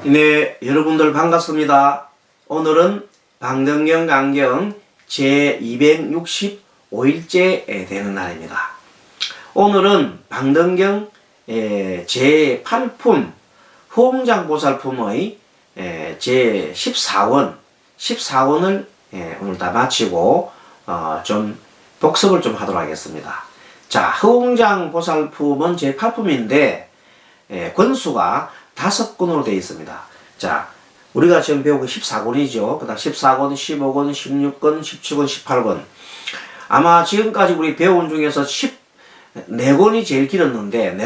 네, 여러분들 반갑습니다. 오늘은 방등경 강경 제265일째 되는 날입니다. 오늘은 방등경 제8품 허웅장보살품의 제14권을 오늘 다 마치고 좀 복습을 좀 하도록 하겠습니다. 자, 허웅장보살품은 제8품인데 권수가 5권으로 되어 있습니다. 자, 우리가 지금 배우고 14권이죠. 그 다음 14권, 15권, 16권, 17권, 18권. 아마 지금까지 우리 배운 중에서 14권이 제일 길었는데,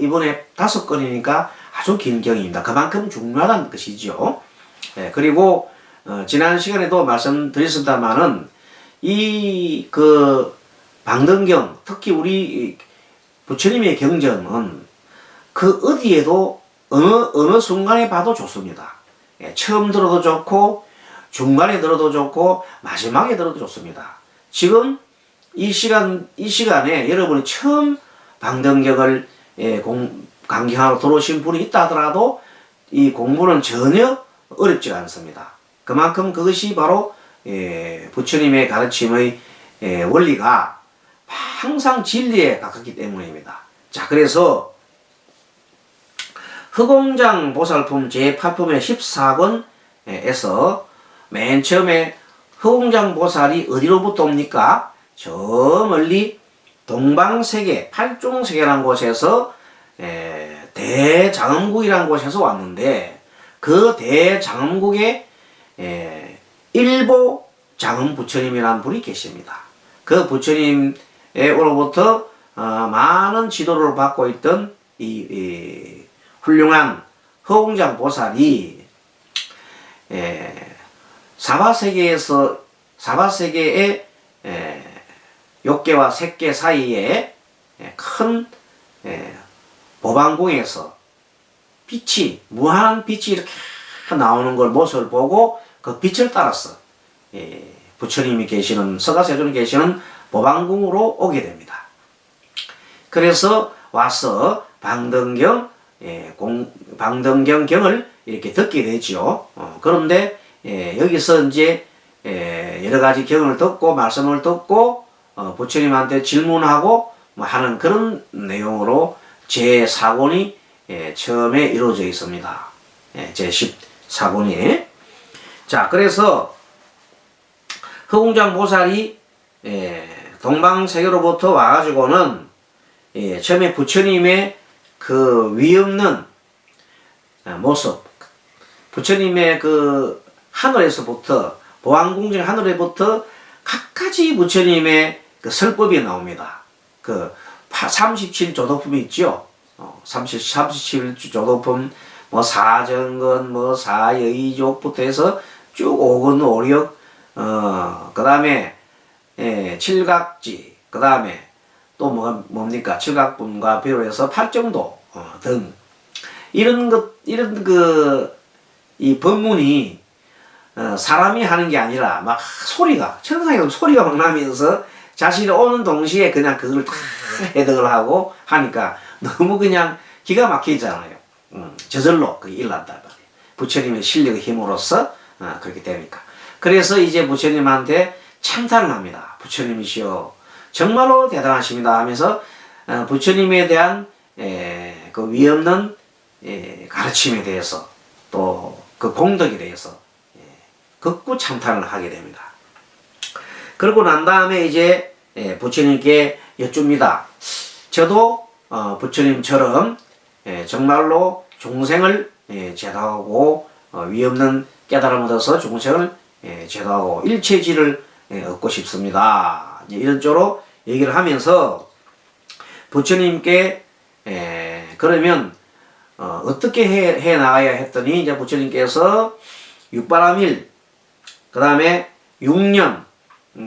이번에 5권이니까 아주 긴 경입니다. 그만큼 중요하다는 것이죠. 그리고, 지난 시간에도 말씀드렸습니다만은, 방등경, 특히 우리 부처님의 경전은 그 어디에도 어느 순간에 봐도 좋습니다. 처음 들어도 좋고 중간에 들어도 좋고 마지막에 들어도 좋습니다. 지금 이 시간에 여러분이 처음 방등경을 강경하러 들어오신 분이 있다 하더라도 이 공부는 전혀 어렵지 않습니다. 그만큼 그것이 바로 부처님의 가르침의 원리가 항상 진리에 가깝기 때문입니다. 자, 그래서 허공장보살품 제8품의 14권에서 맨 처음에 허공장보살이 어디로부터 옵니까? 저 멀리 동방세계, 팔중세계라는 곳에서 대장엄국이라는 곳에서 왔는데, 그 대장엄국에 일보 장엄 부처님이라는 분이 계십니다. 그 부처님으로부터 많은 지도를 받고 있던 훌륭한 허공장 보살이 사바세계의 욕계와 색계 사이에 큰 보방궁에서 무한한 빛이 이렇게 나오는 모습을 보고 그 빛을 따라서 부처님이 계시는, 서가세존이 계시는 보방궁으로 오게 됩니다. 그래서 와서 방등경경을 이렇게 듣게 되죠. 그런데 여기서 이제 여러 가지 경을 듣고 말씀을 듣고 부처님한테 질문하고 하는 그런 내용으로 제4권이 처음에 이루어져 있습니다. 제14권이. 자, 그래서 허공장보살이 동방세계로부터 와가지고는 처음에 부처님의 그 위없는 모습, 부처님의 그 하늘에서부터, 보왕궁정 하늘에부터 각가지 부처님의 그 설법이 나옵니다. 그 37조도품이 있죠. 37조도품, 사정건, 사여의족부터 해서 쭉 오건 오력, 그 다음에 칠각지, 그 다음에 또 뭡니까? 칠각분과 비로해서 팔정도 등 이 법문이 사람이 하는 게 아니라 막 천상에서 소리가 막 나면서 자신이 오는 동시에 그냥 그걸 다 해석을 하고 하니까 너무 그냥 기가 막히잖아요. 저절로 그게 일어난단 말이에요. 부처님의 실력의 힘으로써 그렇게 되니까. 그래서 이제 부처님한테 찬탄을 합니다. 부처님이시여, 정말로 대단하십니다 하면서 부처님에 대한 그 위없는 가르침에 대해서 또 그 공덕에 대해서 극구 찬탄을 하게 됩니다. 그러고 난 다음에 이제 부처님께 여쭙니다. 저도 부처님처럼 정말로 종생을 제도하고 위없는 깨달음을 얻어서 종생을 제도하고 일체지를 얻고 싶습니다. 이런 쪽으로 얘기를 하면서 부처님께 그러면 어떻게 해 나가야 했더니 이제 부처님께서 육바라밀, 그 다음에 6년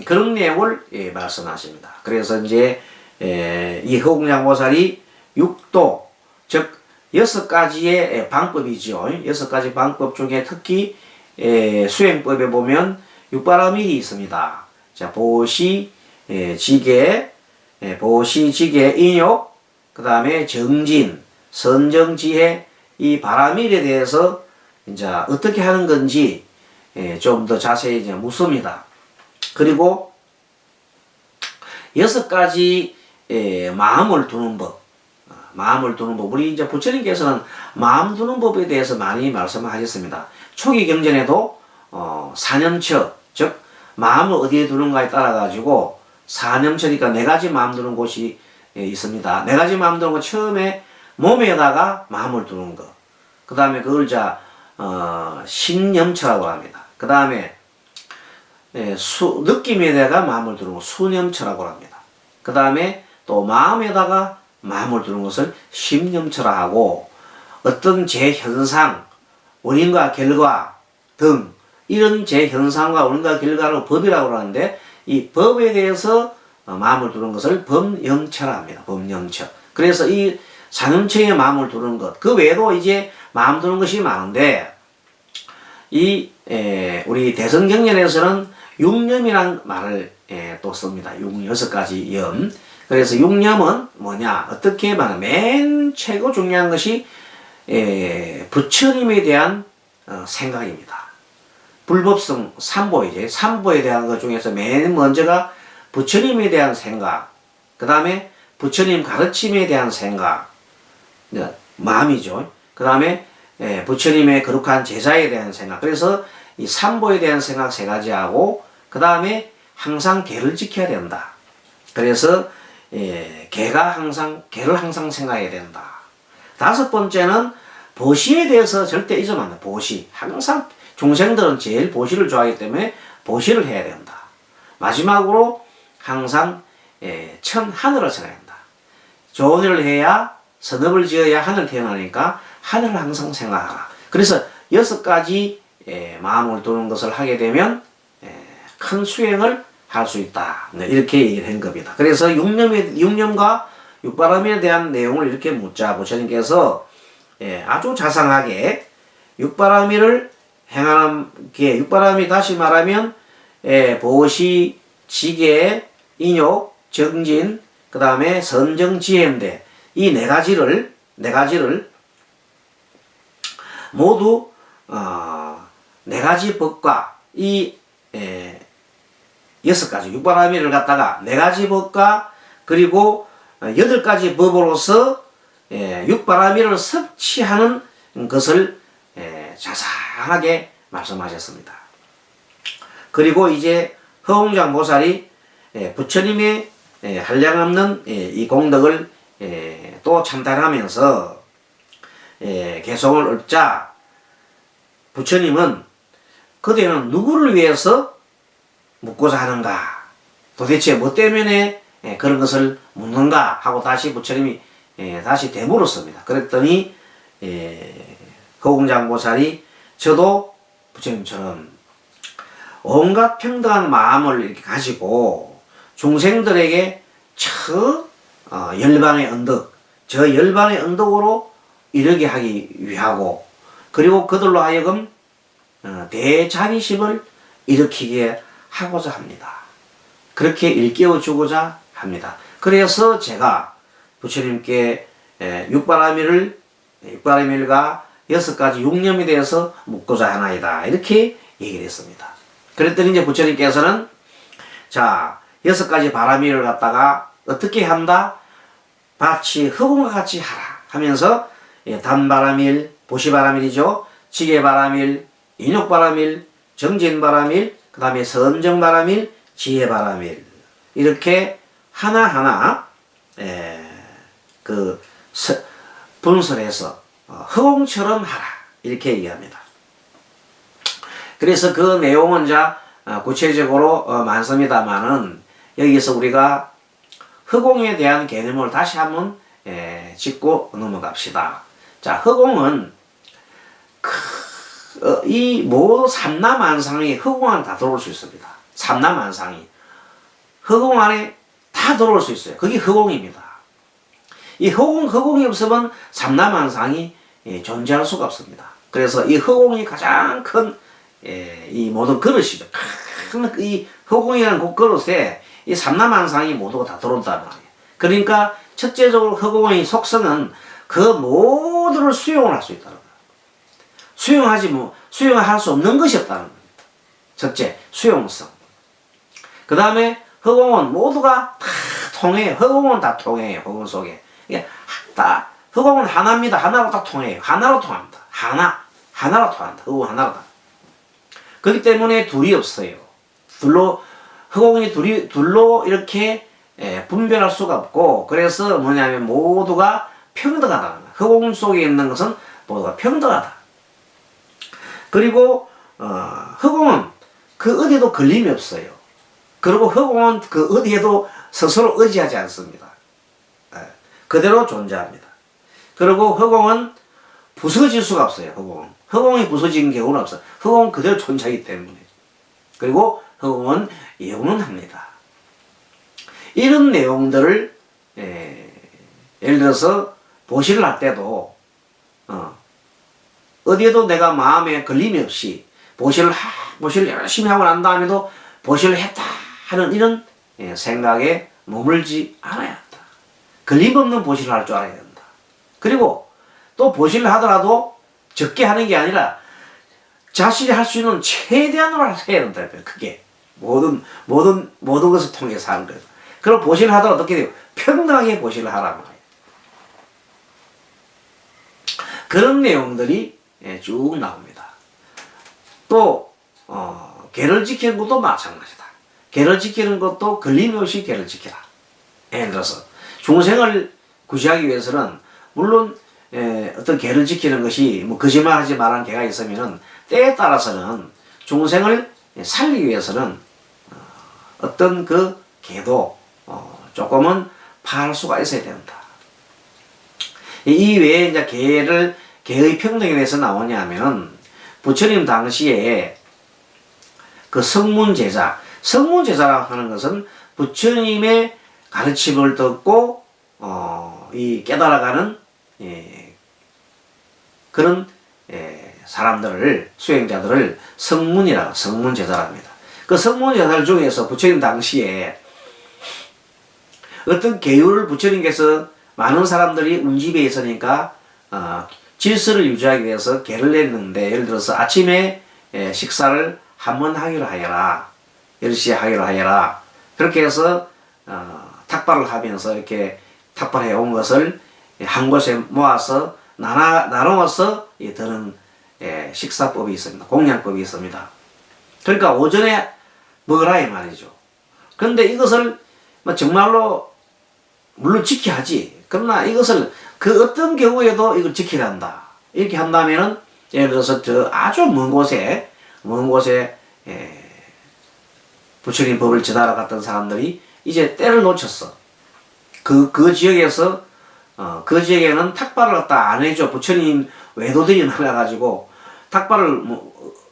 그런 내용을 말씀하십니다. 그래서 이제 이 허공장보살이 6도, 즉 6가지의 방법이죠. 6가지 방법 중에 특히 수행법에 보면 육바라밀이 있습니다. 자, 보시, 지계, 인욕, 그 다음에 정진, 선정지혜, 이 바라밀에 대해서 이제 어떻게 하는 건지 좀 더 자세히 이제 묻습니다. 그리고 6가지 마음을 두는 법, 마음을 두는 법. 우리 이제 부처님께서는 마음 두는 법에 대해서 많이 말씀하셨습니다. 초기 경전에도 사념처, 즉 마음을 어디에 두는가에 따라 가지고 사념처니까 4가지 마음 두는 곳이 있습니다. 4가지 마음 두는 것, 처음에 몸에다가 마음을 두는 것. 그 다음에 그걸 신념처라고 합니다. 그 다음에 느낌에다가 마음을 두는 것, 수념처라고 합니다. 그 다음에 또 마음에다가 마음을 두는 것을 심념처라 하고, 어떤 재현상, 원인과 결과 등 이런 재현상과 원인과 결과를 법이라고 하는데, 이 법에 대해서 마음을 두는 것을 법영처라 합니다. 법영처. 그래서 이 사념처에 마음을 두는 것, 그 외에도 이제 마음 두는 것이 많은데, 우리 대성경전에서는 육념이란 말을 또 씁니다. 6가지 염. 그래서 육념은 뭐냐, 어떻게 말하면 맨 최고 중요한 것이 부처님에 대한 생각입니다. 불법성 삼보이지. 삼보에 대한 것 중에서 맨 먼저가 부처님에 대한 생각, 그 다음에 부처님 가르침에 대한 생각, 마음이죠. 그 다음에 부처님의 거룩한 제자에 대한 생각. 그래서 이 삼보에 대한 생각 3가지 하고, 그 다음에 항상 계를 지켜야 된다. 그래서 계를 항상 생각해야 된다. 5번째는 보시에 대해서 절대 잊으면 안 돼. 보시. 항상 중생들은 제일 보시를 좋아하기 때문에 보시를 해야 된다. 마지막으로 항상 하늘을 생각해야 된다. 좋은 일을 해야, 선업을 지어야 하늘 태어나니까 하늘을 항상 생각하라. 그래서 6가지 마음을 두는 것을 하게 되면 큰 수행을 할 수 있다. 이렇게 얘기를 한 겁니다. 그래서 육념과 육바람에 대한 내용을 이렇게 묻자 부처님께서 아주 자상하게 육바라밀을 행하는 게, 육바라밀 다시 말하면 보시, 지계, 인욕, 정진, 그 다음에 선정, 지혜인데, 이 4가지를 모두 4가지 법과 이 6가지 육바라밀을 갖다가 4가지 법과 그리고 8가지 법으로서 육바라밀을 섭취하는 것을 자세하게 말씀하셨습니다. 그리고 이제 허공장보살이 부처님의 한량없는 이 공덕을 또 참단하면서 개성을 얻자, 부처님은 그대는 누구를 위해서 묻고자 하는가, 도대체 뭐 때문에 그런 것을 묻는가 하고 다시 부처님이 다시 되물었습니다. 그랬더니 허공장보살이 저도 부처님처럼 온갖 평등한 마음을 이렇게 가지고 중생들에게 열반의 언덕, 저 열반의 언덕으로 이르게 하기 위하고, 그리고 그들로 하여금 대자비심을 일으키게 하고자 합니다. 그렇게 일깨워 주고자 합니다. 그래서 제가 부처님께 육바라밀과 6가지 육념에 대해서 묻고자 하나이다. 이렇게 얘기를 했습니다. 그랬더니 이제 부처님께서는 자, 6가지 바라밀을 갖다가 어떻게 한다? 마치 흑공과 같이 하라 하면서 단바라밀, 보시바라밀이죠. 지계바라밀, 인욕바라밀, 정진바라밀, 그 다음에 선정바라밀, 지혜바라밀, 이렇게 하나하나 분설해서 허공처럼 하라 이렇게 얘기합니다. 그래서 그 내용은 구체적으로 많습니다만은 여기서 우리가 허공에 대한 개념을 다시 한번 짚고 넘어갑시다. 자, 허공은 이 모두 삼라만상이 허공 안에 다 들어올 수 있습니다. 삼라만상이 허공 안에 다 들어올 수 있어요. 그게 허공입니다. 이 허공이 없으면 삼라만상이 존재할 수가 없습니다. 그래서 이 허공이 가장 큰 이 모든 그릇이죠. 큰 이 허공이라는 그릇에 이 삼라만상이 모두가 다 들어온단 말이에요. 그러니까 첫째적으로 허공의 속성은 그 모두를 수용을 할 수 있다는 거예요. 수용할 수 없는 것이 없다는 거예요. 첫째, 수용성. 그 다음에 허공은 모두가 다 통해요. 허공은 다 통해요. 허공 속에. 이게 다, 허공은 하나입니다. 하나로 다 통해요. 하나로 통합니다. 하나로 통한다. 허공 하나로 다. 그렇기 때문에 둘이 없어요. 허공이 둘로 이렇게 분별할 수가 없고, 그래서 뭐냐면 모두가 평등하다는 거예요. 허공 속에 있는 것은 모두가 평등하다. 그리고 허공은 그 어디에도 걸림이 없어요. 그리고 허공은 그 어디에도 스스로 의지하지 않습니다. 그대로 존재합니다. 그리고 허공은 부서질 수가 없어요. 허공이 부서지는 경우는 없어요. 허공은 그대로 존재하기 때문에. 그리고 허공은 영원합니다. 이런 내용들을 예를 들어서 보시를 할 때도 어디에도 내가 마음에 걸림이 없이 보시를 열심히 하고 난 다음에도 보시를 했다 하는 이런 생각에 머물지 않아야 한다. 걸림없는 보시를 할 줄 알아야 된다. 그리고 또 보시를 하더라도 적게 하는 게 아니라 자신이 할 수 있는 최대한으로 해야 된다. 그게 모든 것을 통해서 하는 거예요. 그럼 보시를 하더라도 어떻게 돼요? 평등하게 보시를 하라는 거예요. 그런 내용들이 쭉 나옵니다. 또 계를 지키는 것도 마찬가지다. 계를 지키는 것도 걸림이 없이 계를 지키라. 예를 들어서 중생을 구제하기 위해서는 물론 어떤 계를 지키는 것이 뭐 거짓말하지 말라는 계가 있으면은 때에 따라서는 중생을 살리기 위해서는 어떤 그 계도 조금은 파할 수가 있어야 된다. 이 외에 이제 계의 평등에 대해서 나오냐면 부처님 당시에 그 성문제자라고 하는 것은 부처님의 가르침을 듣고 이 깨달아가는 그런 사람들을 수행자들을 성문제자라고 합니다. 그 성문제자들 중에서 부처님 당시에 어떤 계율을 부처님께서 많은 사람들이 운집에 있으니까 질서를 유지하기 위해서 계를 내렸는데, 예를 들어서 아침에 식사를 한 번 하기로 하여라, 10시에 하기로 하여라, 그렇게 해서 탁발을 하면서 이렇게 탁발해 온 것을 한 곳에 모아서 나누어서 드는 식사법이 있습니다. 공양법이 있습니다. 그러니까 오전에 먹으라 이 말이죠. 그런데 이것을 정말로 물론 지켜야 하지. 그러나 이것을 그 어떤 경우에도 이걸 지켜야 한다. 이렇게 한다면은 예를 들어서 저 아주 먼 곳에 부처님 법을 전하러 갔던 사람들이 이제 때를 놓쳤어. 그 지역에서 그 지역에는 탁발을 갖다 안 해줘. 부처님 외도들이 많아가지고 탁발을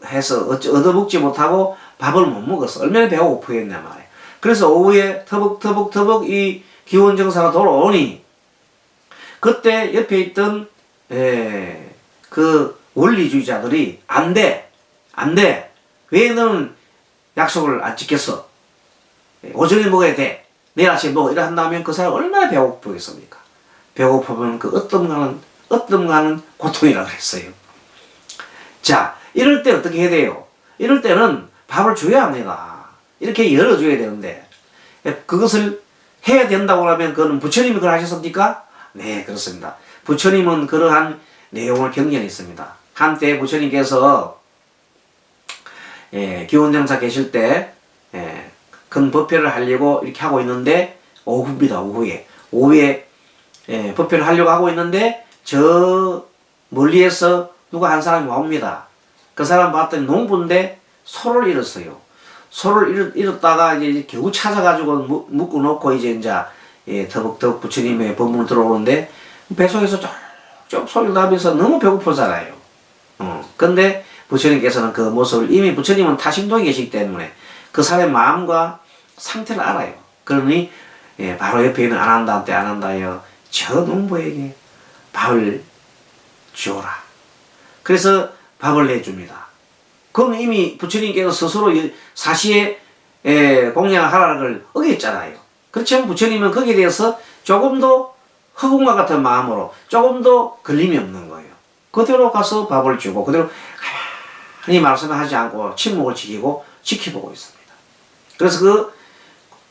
해서 얻어먹지 못하고 밥을 못 먹었어. 얼마나 배가 고프겠냐 말이야. 그래서 오후에 터벅터벅 이 기원정사가 돌아오니 그때 옆에 있던 그 원리주의자들이 안 돼. 왜 너는 약속을 안 지켰어? 오전에 먹어야 돼. 내일 아침에 먹어. 이래 한다면 그 사람 얼마나 배고프겠습니까? 배고프면 그 어떤 가는 고통이라고 했어요. 자, 이럴 때 어떻게 해야 돼요? 이럴 때는 밥을 줘야 합니다. 이렇게 열어줘야 되는데 그것을 해야 된다고 하면 그거는 부처님이 그걸 하셨습니까? 네, 그렇습니다. 부처님은 그러한 내용을 경전했습니다. 한때 부처님께서 기원정사 계실 때 큰 법회를 하려고 이렇게 하고 있는데 오후입니다. 오후에 법회를 하려고 하고 있는데 저 멀리에서 누가 한 사람이 옵니다. 그 사람 봤더니 농부인데 소를 잃었어요. 소를 잃었다가 이제 겨우 찾아가지고 묶어놓고 이제 터벅터벅 부처님의 법문을 들어오는데 배속에서 쭉 소리를 나면서 너무 배고프잖아요. 근데 부처님께서는 그 모습을 이미 부처님은 타심동에 계시기 때문에 그 사람의 마음과 상태를 알아요. 그러니 바로 옆에 있는 안한다한테 안한다여 저 농부에게 밥을 주어라. 그래서 밥을 내줍니다. 그럼 이미 부처님께서 스스로 사시에 공양을 하라는 걸 어겼잖아요. 그렇지만 부처님은 거기에 대해서 조금도 흑웅과 같은 마음으로 조금 더 걸림이 없는 거예요. 그대로 가서 밥을 주고 그대로 가만히 말씀을 하지 않고 침묵을 지키고 지켜보고 있습니다. 그래서 그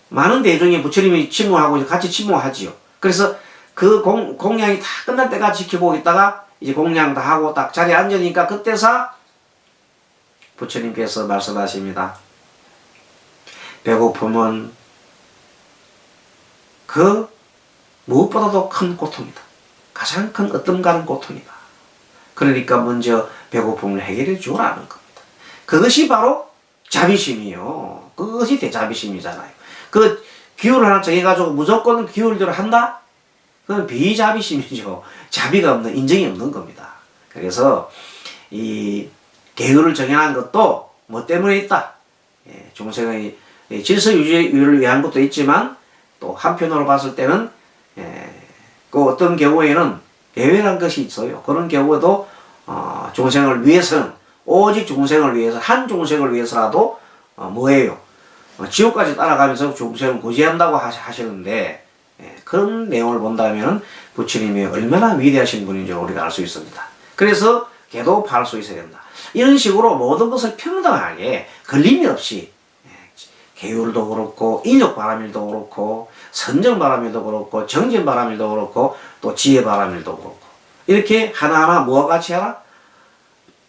많은 대중이 부처님이 침묵하고 같이 침묵하지요. 그래서 그 공양이 다 끝날 때까지 지켜보고 있다가 이제 공양 다 하고 딱 자리에 앉으니까 그때서 부처님께서 말씀하십니다. 배고픔은 그 무엇보다도 큰 고통이다. 가장 큰 어떤 가는 고통이다. 그러니까 먼저 배고픔을 해결해 주라는 겁니다. 그것이 바로 자비심이요. 그것이 대자비심이잖아요. 그 기율을 하나 정해가지고 무조건 기율대로 한다? 그건 비자비심이죠. 자비가 없는, 인정이 없는 겁니다. 그래서 이 계율을 정해놓은 것도 뭐 때문에 있다. 중생의 질서 유지를 위한 것도 있지만 또 한편으로 봤을 때는 그 어떤 경우에는 예외란 것이 있어요. 그런 경우에도 중생을 위해서는 오직 중생을 위해서 한 중생을 위해서라도 뭐예요? 지옥까지 따라가면서 중생을 구제한다고 하시는데 그런 내용을 본다면 부처님이 얼마나 위대하신 분인지 우리가 알 수 있습니다. 그래서 개도 바를 수 있어야 된다. 이런 식으로 모든 것을 평등하게 걸림이 없이 계율도 그렇고 인욕바람일도 그렇고 선정바람일도 그렇고 정진바람일도 그렇고 또 지혜바람일도 그렇고 이렇게 하나하나 뭐와 같이 하라?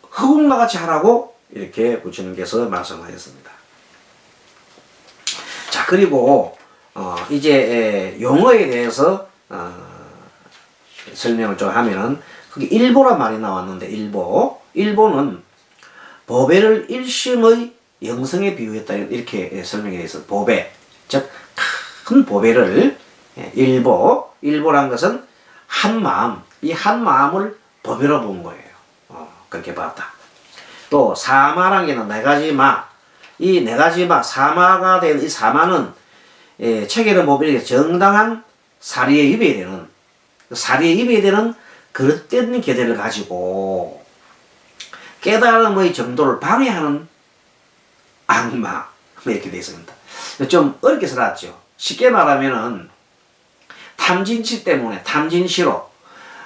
흑웅과 같이 하라고 이렇게 부처님께서 말씀하셨습니다. 자, 그리고 이제 용어에 대해서 설명을 좀 하면은 그게 일보란 말이 나왔는데 일보는 보배를 일심의 영성에 비유했다 이렇게 설명이 되어 있어요. 보배, 즉 큰 보배를 일보란 것은 한 마음, 이 한 마음을 보배로 본 거예요. 그렇게 봤다. 또 사마란 게는 네 가지 마, 이 네 가지 마, 사마가 된 이 사마는 책에는 보면 정당한 사리에 입어야 되는, 사리에 입어야 되는 그릇된 계대를 가지고 깨달음의 정도를 방해하는 악마, 이렇게 되어 있습니다. 좀 어렵게 써놨죠. 쉽게 말하면은 탐진치 때문에, 탐진시로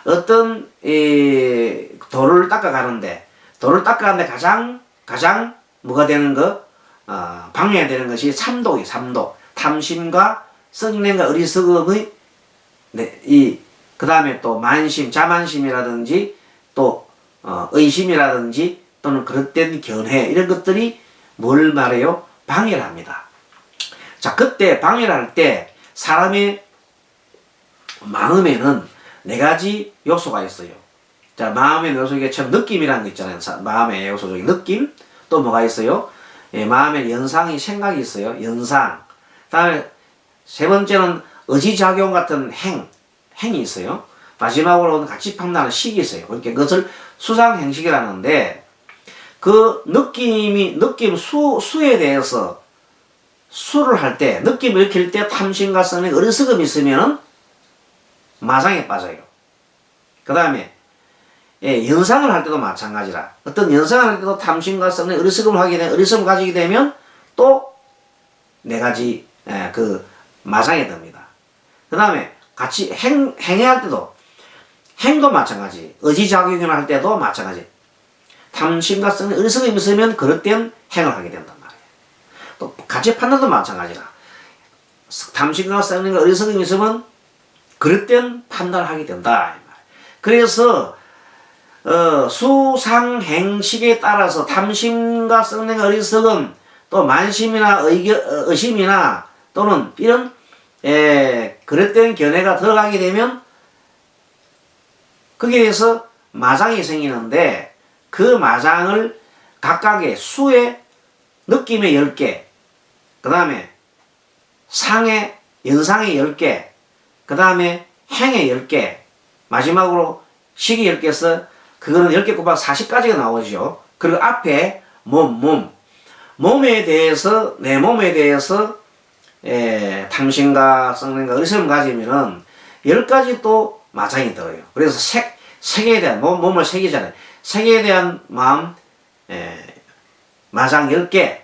어떤 돌을 닦아가는데 가장 뭐가 되는 거, 방해해야 되는 것이 삼독이 삼독. 탐심과 썩냄과 어리석음의 그 다음에 또 만심, 자만심이라든지 또 의심이라든지 또는 그릇된 견해 이런 것들이 뭘 말해요? 방해를 합니다. 자, 그때 방해를 할 때 사람의 마음에는 네 가지 요소가 있어요. 자, 마음의 요소 중에 처음 느낌이라는 거 있잖아요. 마음의 요소 중에 느낌, 또 뭐가 있어요? 마음의 연상이 생각이 있어요. 연상. 다음에 세 번째는 의지작용 같은 행이 있어요. 마지막으로는 같이 판단하는 식이 있어요. 그러니까 그것을 수상행식이라는데 그 느낌 수에 대해서 수를 할 때, 느낌을 일으킬 때 탐심과 성의 어리석음이 있으면은 마상에 빠져요. 그 다음에 연상을 할 때도 마찬가지라. 어떤 연상을 할 때도 탐심과 성의 어리석음을 하게 되면, 어리석음을 가지게 되면 또 네 가지 그 마상에 듭니다. 그 다음에 같이 행해할 때도 행도 마찬가지, 의지작용을 할 때도 마찬가지. 탐심과 성의 어리석음이 있으면 그릇된 행을 하게 된단 말이에요. 또 가치 판단도 마찬가지라. 탐심과 성의 어리석음이 있으면 그릇된 판단을 하게 된다. 그래서 수상행식에 따라서 탐심과 성의 어리석음, 또 만심이나 의심이나 또는 이런 그릇된 견해가 들어가게 되면 거기에 대해서 마상이 생기는데 그 마상을 각각의 수의 느낌의 10개, 그 다음에 상의, 연상의 10개, 그 다음에 행의 10개, 마지막으로 식이 10개에서 그거는 10개 곱하기 40까지가 나오죠. 그리고 앞에 몸에 대해서, 내 몸에 대해서 탐심과 성능과 의심을 가지면은 10가지 또 마상이 들어요. 그래서 색에 대한, 몸을 색이잖아요. 색에 대한 마음, 마상 10개,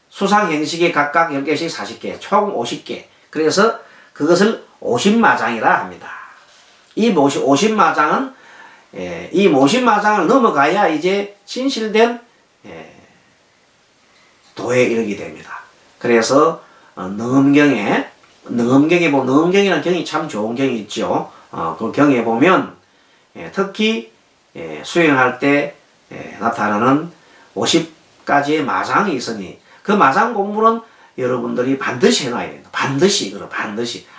수상행식이 각각 10개씩 40개, 총 50개. 그래서 그것을 50마장이라 합니다. 이 50마장은 이 50마장을 넘어가야 이제 진실된 도에 이르게 됩니다. 그래서 능엄경에 보면 능엄경이라는 경이 참 좋은 경이 있죠. 그 경에 보면 특히 수행할 때 나타나는 50가지의 마장이 있으니 그 마장 공부는 여러분들이 반드시 해놔야 된다. 반드시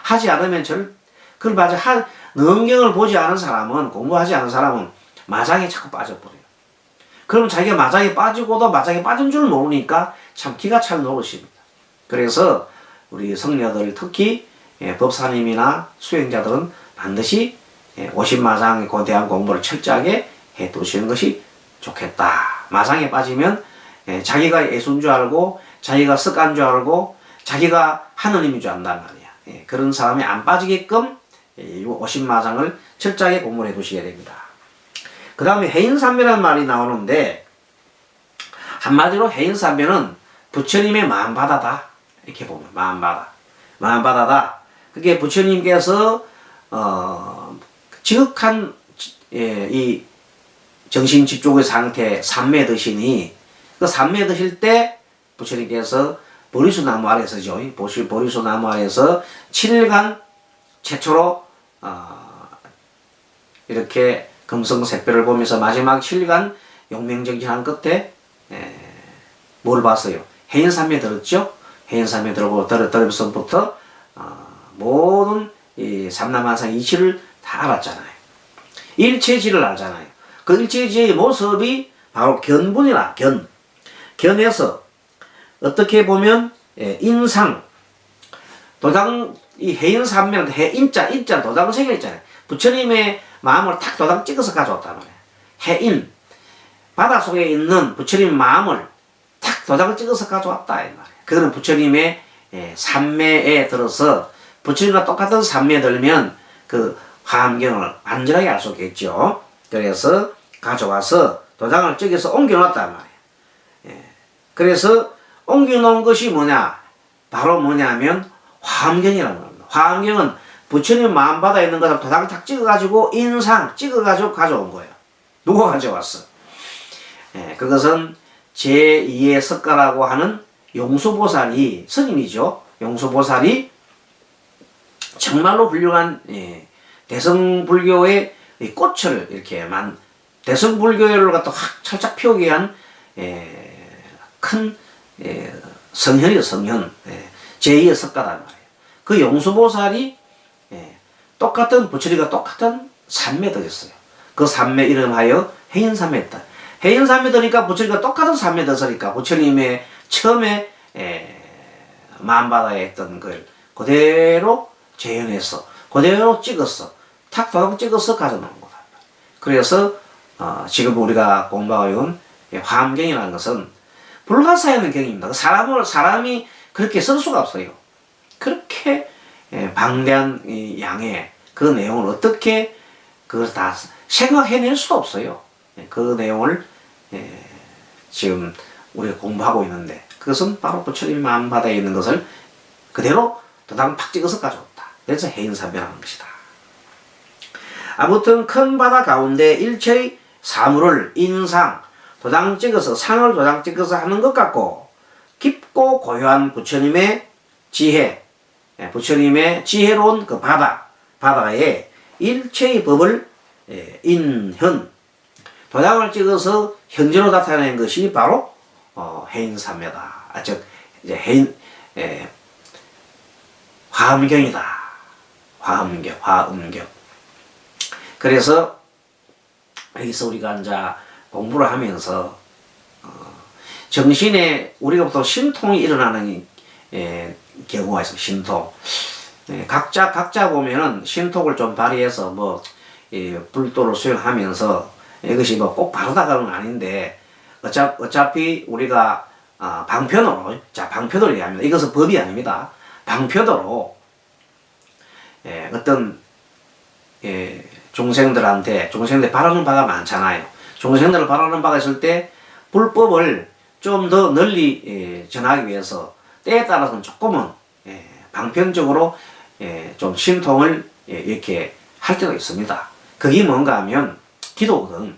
하지 않으면 그걸 맞아 능엄경을 보지 않은 사람은 공부하지 않은 사람은 마장에 자꾸 빠져버려요. 그럼 자기가 마장에 빠지고도 마장에 빠진 줄 모르니까 참 기가 찬 노릇입니다. 그래서 우리 성녀들 특히 법사님이나 수행자들은 반드시 50마장에 대한 공부를 철저하게 해 두시는 것이 좋겠다. 마장에 빠지면 자기가 예수인 줄 알고 자기가 습관 줄 알고 자기가 하느님인 줄 안단 말이야. 그런 사람이 안 빠지게끔 50마장을 철저하게 공부를 해 두시게 됩니다. 그 다음에 해인삼매라는 말이 나오는데 한마디로 해인삼매는 부처님의 마음바다다. 이렇게 보면 마음바다다. 그게 부처님께서 지극한 이 정신 집중의 상태 삼매 드시니 그 삼매 드실 때 부처님께서 보리수 나무 아래서죠. 보리수 나무 아래서 7일간 최초로 이렇게 금성샛별을 보면서 마지막 7일간 용맹정진한 끝에 뭘 봤어요? 해인삼매 들었죠? 해인삼매 들으면서부터 모든 이 삼라만상 이치를 다 알았잖아요. 일체지를 알잖아요. 그 일체지의 모습이 바로 견분이라 견에서 어떻게 보면 인상 도당 이 해인삼매는 해인자 도당생이 있잖아요. 부처님의 마음을 탁 도당 찍어서 가져왔단 말이에요. 해인 바닷속에 있는 부처님 마음을 탁 도장을 찍어서 가져왔다 이 말이에요. 그거는 부처님의 삼매에 들어서 부처님과 똑같은 삼매에 들면 그 화엄경을 안전하게 알 수 있겠죠. 그래서 가져와서 도장을 찍어서 옮겨놨단 말이에요. 그래서 옮겨놓은 것이 뭐냐? 바로 뭐냐면 화엄경이라는 겁니다. 화엄경은 부처님 마음바다에 있는 것을 도장을 탁 찍어가지고 인상 찍어가지고 가져온 거예요. 누가 가져왔어? 그것은 제2의 석가라고 하는 용수보살이 스님이죠. 용수보살이 정말로 훌륭한 대성불교의 꽃을 이렇게 대성불교를 갖다 확 철작 피우게 한 큰 성현이요 성현. 제2의 석가란 말이에요. 그 용수보살이 똑같은 부처님과 똑같은 삼매 되었어요. 그 삼매 이름하여 해인삼매다. 해인삼매 되니까 부처님과 똑같은 삼매 되었으니까 부처님의 처음에 마음바다에 있던 걸 그대로 재현해서 그대로 찍었어. 탁 도장 찍어서 가져놓은 거다. 그래서 지금 우리가 공부하고 있는 화엄경이라는 것은 불가사의하는 경입니다. 사람이 그렇게 쓸 수가 없어요. 그렇게 방대한 양의 그 내용을 어떻게 그걸 다 생각해낼 수도 없어요. 그 내용을 지금 우리가 공부하고 있는데 그것은 바로 부처님 마음바다에 있는 것을 그대로 도장 팍 찍어서 가져왔다. 그래서 해인삼매라는 것이다. 아무튼 큰 바다 가운데 일체의 사물을 인상 도장 찍어서 상을 도장 찍어서 하는 것 같고 깊고 고요한 부처님의 지혜, 부처님의 지혜로운 그 바다에 일체의 법을 인현 도장을 찍어서 현재로 나타내는 것이 바로 해인삼매다. 즉 이제 화엄경이다. 화엄경. 그래서 여기서 우리가 이제 공부를 하면서 정신에 우리가 보통 신통이 일어나는 경우가 있어요. 신통. 각자 보면은 신통을 좀 발휘해서 뭐 불도를 수행하면서 이것이 뭐 꼭 바르다가는 아닌데 어차피 우리가 방편으로 방편으로 얘기합니다. 이것은 법이 아닙니다. 방편으로 어떤 종생들 바라는 바가 많잖아요. 종생들을 바라는 바가 있을 때 불법을 좀 더 널리 전하기 위해서 때에 따라서는 조금은 방편적으로 좀 신통을 이렇게 할 때도 있습니다. 그게 뭔가 하면 기도거든.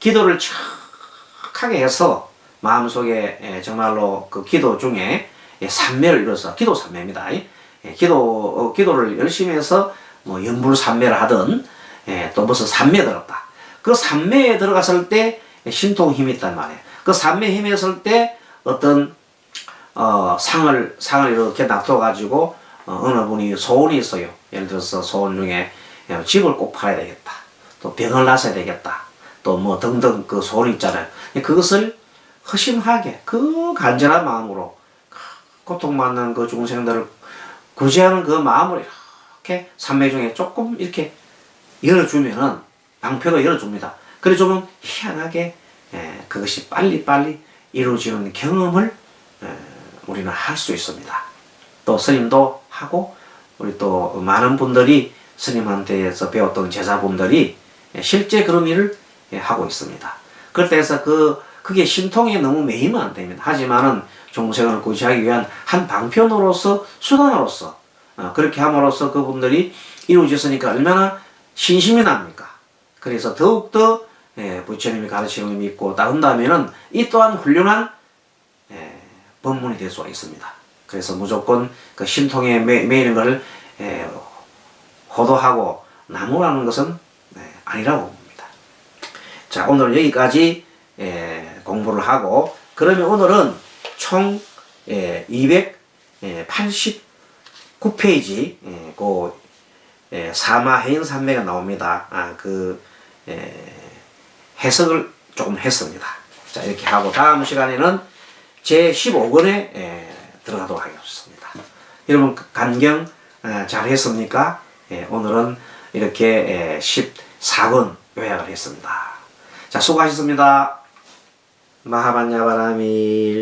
기도를 척하게 해서 마음속에 정말로 그 기도 중에 삼매를 이뤄서 기도 삼매입니다. 기도를 열심히 해서 뭐 연불삼매를 하든 또 무슨 삼매 들었다. 그 삼매에 들어갔을 때 신통 힘이 있단 말이에요. 그 삼매 힘이 있을 때 어떤 상을 이렇게 놔둬가지고 어느 분이 소원이 있어요. 예를 들어서 소원 중에 집을 꼭 팔아야 되겠다. 또 병을 낳아야 되겠다. 또 뭐 등등 그 소원이 있잖아요. 그것을 허심하게 그 간절한 마음으로 고통받는 그 중생들을 구제하는 그 마음을 이렇게 삼매 중에 조금 이렇게 열어주면은 방패로 열어줍니다. 그래 주면 희한하게 그것이 빨리빨리 이루어지는 경험을 우리는 할 수 있습니다. 또 스님도 하고 우리 또 많은 분들이 스님한테서 배웠던 제자분들이 실제 그런 일을 하고 있습니다. 그럴 때에서 그게 신통에 너무 매이면 안 됩니다. 하지만은 중생을 구제하기 위한 한 방편으로서 수단으로서 그렇게 함으로써 그분들이 이루어졌으니까 얼마나 신심이 납니까? 그래서 더욱더 부처님이 가르치는 걸 믿고 따른다면은 이 또한 훌륭한 법문이 될 수가 있습니다. 그래서 무조건 그 신통에 매이는 것을 호도하고 나무라는 것은 아니라고 봅니다. 자, 오늘 여기까지 공부를 하고 그러면 오늘은 총 289페이지 그 사마해인산매가 나옵니다. 그 해석을 조금 했습니다. 자, 이렇게 하고 다음 시간에는 제 15권에 들어가도록 하겠습니다. 여러분 간경 잘 했습니까? 오늘은 이렇게 14권 요약을 했습니다. 자, 수고하셨습니다. 마하반야바라미